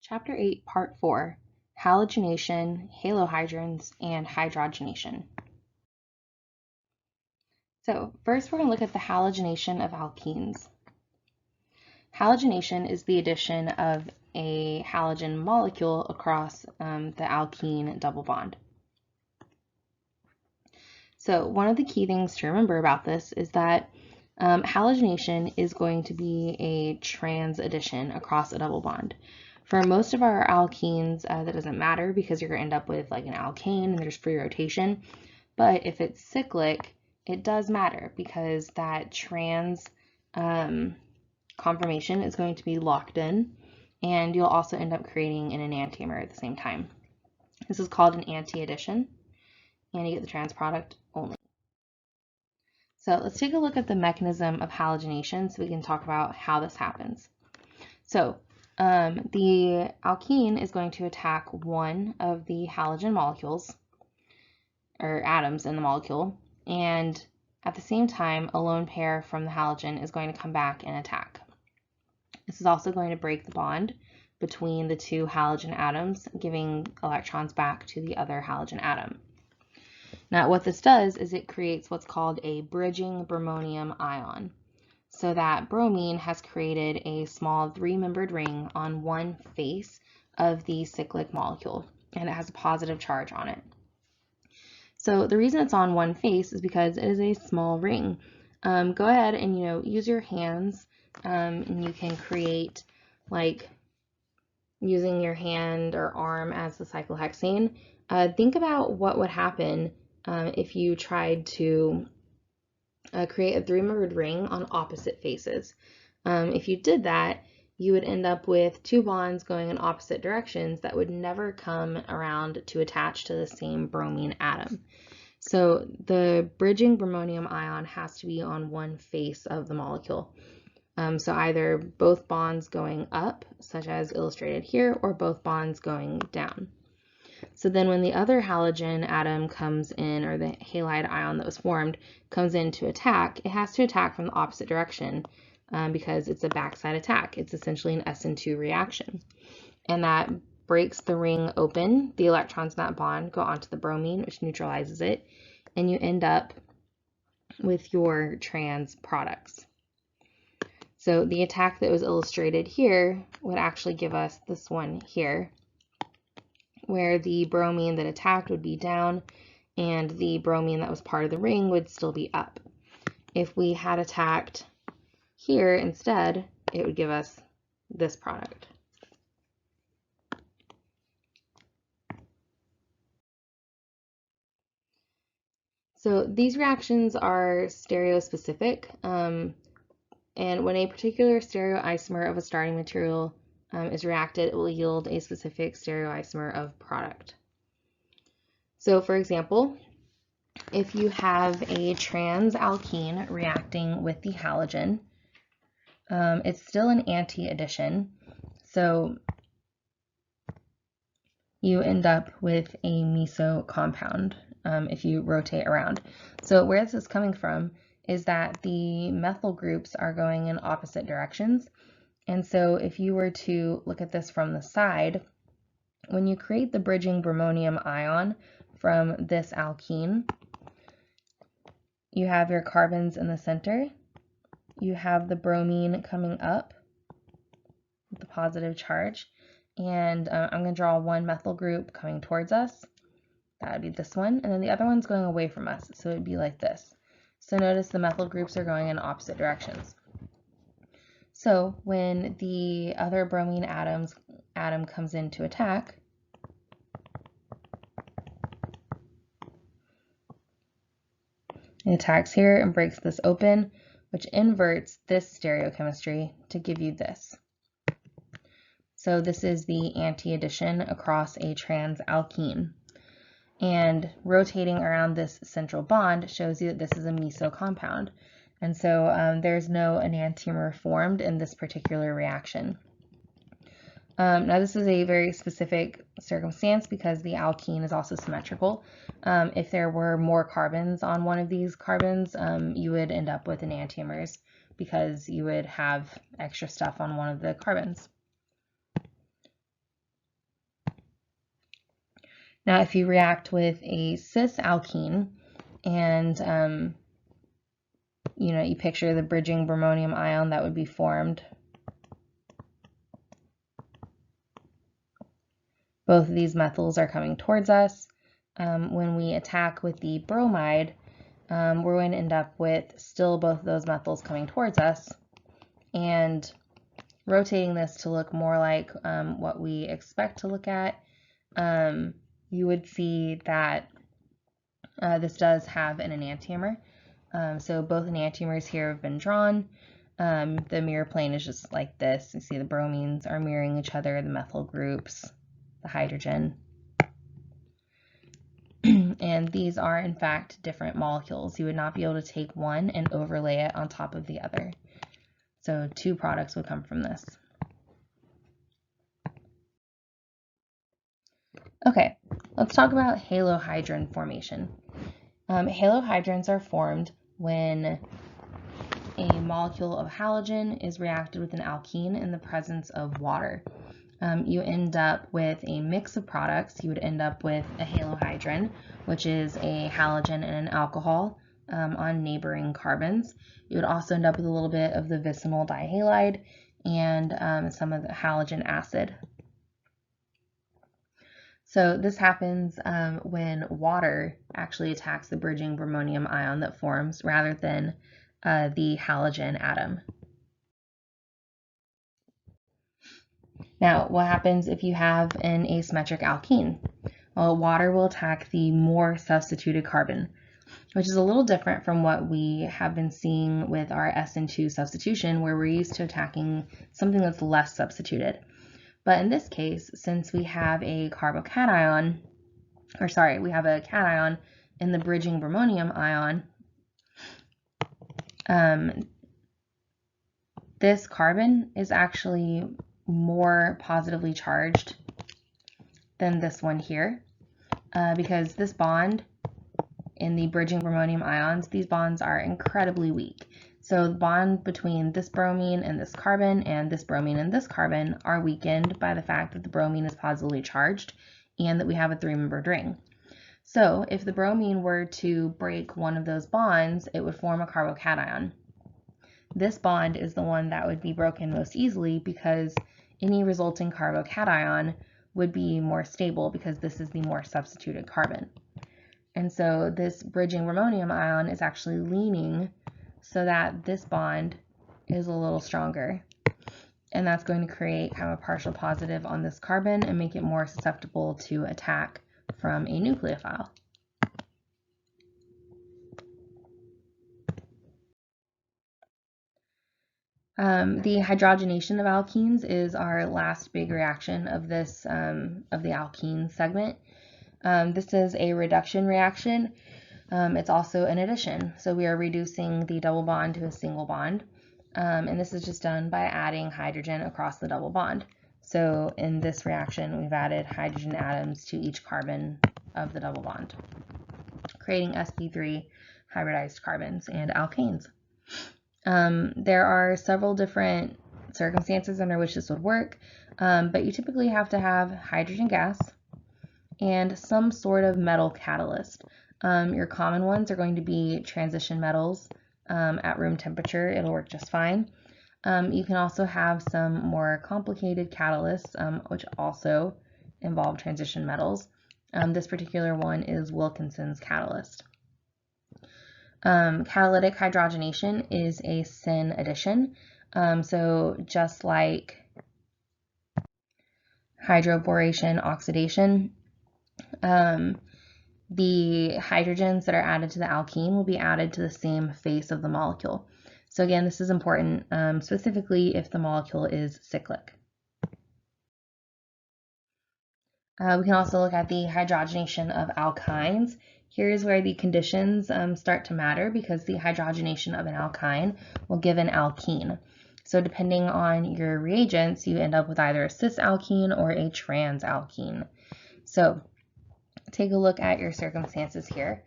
Chapter 8, Part 4, Halogenation, Halohydrins, and Hydrogenation. So first we're going to look at the halogenation of alkenes. Halogenation is the addition of a halogen molecule across the alkene double bond. So one of the key things to remember about this is that halogenation is going to be a trans addition across a double bond. For most of our alkenes, that doesn't matter because you're going to end up with like an alkane and there's free rotation. But if it's cyclic, it does matter because that trans conformation is going to be locked in, and you'll also end up creating an enantiomer at the same time. This is called an anti-addition, and you get the trans product only. So let's take a look at the mechanism of halogenation so we can talk about how this happens. So the alkene is going to attack one of the halogen molecules, or atoms in the molecule, and at the same time, a lone pair from the halogen is going to come back and attack. This is also going to break the bond between the two halogen atoms, giving electrons back to the other halogen atom. Now, what this does is it creates what's called a bridging bromonium ion. So that bromine has created a small three-membered ring on one face of the cyclic molecule, and it has a positive charge on it. So the reason it's on one face is because it is a small ring. Go ahead and use your hands, and you can create, like using your hand or arm as the cyclohexane. Think about what would happen if you tried to create a three-membered ring on opposite faces. If you did that, you would end up with two bonds going in opposite directions that would never come around to attach to the same bromine atom. So the bridging bromonium ion has to be on one face of the molecule. So either both bonds going up, such as illustrated here, or both bonds going down. So then when the other halogen atom comes in, or the halide ion that was formed comes in to attack, it has to attack from the opposite direction because it's a backside attack. It's essentially an SN2 reaction. And that breaks the ring open. The electrons in that bond go onto the bromine, which neutralizes it, and you end up with your trans products. So the attack that was illustrated here would actually give us this one here, where the bromine that attacked would be down and the bromine that was part of the ring would still be up. If we had attacked here instead, it would give us this product. So these reactions are stereospecific, and when a particular stereoisomer of a starting material is reacted, it will yield a specific stereoisomer of product. So for example, if you have a trans alkene reacting with the halogen, it's still an anti-addition, so you end up with a meso compound if you rotate around. So where this is coming from is that the methyl groups are going in opposite directions. And so if you were to look at this from the side, when you create the bridging bromonium ion from this alkene, you have your carbons in the center, you have the bromine coming up with the positive charge, and I'm going to draw one methyl group coming towards us. That would be this one, and then the other one's going away from us, so it would be like this. So notice the methyl groups are going in opposite directions. So when the other bromine atom comes in to attack, it attacks here and breaks this open, which inverts this stereochemistry to give you this. So this is the anti-addition across a trans alkene. And rotating around this central bond shows you that this is a meso compound. And so there's no enantiomer formed in this particular reaction. Now this is a very specific circumstance because the alkene is also symmetrical. If there were more carbons on one of these carbons, you would end up with enantiomers because you would have extra stuff on one of the carbons. Now, if you react with a cis alkene and you picture the bridging bromonium ion that would be formed. Both of these methyls are coming towards us. When we attack with the bromide, we're going to end up with still both of those methyls coming towards us, and rotating this to look more like what we expect to look at, you would see that this does have an enantiomer. So both enantiomers here have been drawn. The mirror plane is just like this. You see the bromines are mirroring each other, the methyl groups, the hydrogen. And these are, in fact, different molecules. You would not be able to take one and overlay it on top of the other. So two products would come from this. Okay, let's talk about halohydrin formation. Halohydrins are formed when a molecule of halogen is reacted with an alkene in the presence of water. You end up with a mix of products. You would end up with a halohydrin, which is a halogen and an alcohol on neighboring carbons. You would also end up with a little bit of the vicinal dihalide and some of the halogen acid. So this happens when water actually attacks the bridging bromonium ion that forms rather than the halogen atom. Now, what happens if you have an asymmetric alkene? Well, water will attack the more substituted carbon, which is a little different from what we have been seeing with our SN2 substitution, where we're used to attacking something that's less substituted. But in this case, since we have a carbocation, we have a cation in the bridging bromonium ion, this carbon is actually more positively charged than this one here, because this bond in the bridging bromonium ions, these bonds are incredibly weak. So the bond between this bromine and this carbon and this bromine and this carbon are weakened by the fact that the bromine is positively charged and that we have a three-membered ring. So if the bromine were to break one of those bonds, it would form a carbocation. This bond is the one that would be broken most easily because any resulting carbocation would be more stable because this is the more substituted carbon. And so this bridging bromonium ion is actually leaning so that this bond is a little stronger. And that's going to create kind of a partial positive on this carbon and make it more susceptible to attack from a nucleophile. The hydrogenation of alkenes is our last big reaction of this of the alkene segment. This is a reduction reaction. It's also an addition. So we are reducing the double bond to a single bond. And this is just done by adding hydrogen across the double bond. So in this reaction, we've added hydrogen atoms to each carbon of the double bond, creating sp3 hybridized carbons and alkanes. There are several different circumstances under which this would work, but you typically have to have hydrogen gas and some sort of metal catalyst. Your common ones are going to be transition metals. At room temperature, it'll work just fine. You can also have some more complicated catalysts, which also involve transition metals. This particular one is Wilkinson's catalyst. Catalytic hydrogenation is a syn addition. So just like hydroboration oxidation, the hydrogens that are added to the alkene will be added to the same face of the molecule. So again, this is important specifically if the molecule is cyclic. We can also look at the hydrogenation of alkynes. Here's where the conditions start to matter because the hydrogenation of an alkyne will give an alkene. So depending on your reagents, you end up with either a cis alkene or a trans alkene. So take a look at your circumstances here.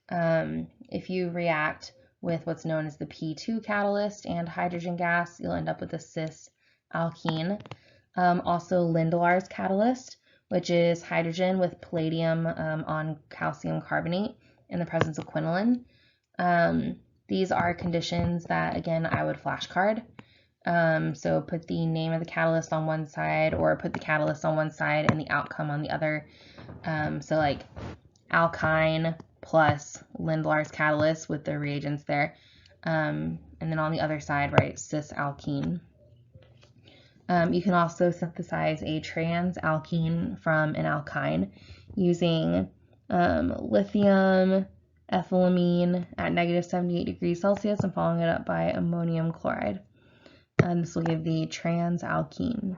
If you react with what's known as the P2 catalyst and hydrogen gas, you'll end up with a cis alkene. Also Lindelar's catalyst which is hydrogen with palladium on calcium carbonate in the presence of quinoline. These are conditions that, again, I would flashcard. So put the name of the catalyst on one side, or put the catalyst on one side and the outcome on the other. So like alkyne plus Lindlar's catalyst with the reagents there. And then on the other side, right, cis-alkene. You can also synthesize a trans-alkene from an alkyne using lithium, ethylamine at negative 78 degrees Celsius and following it up by ammonium chloride. And this will give the trans-alkene.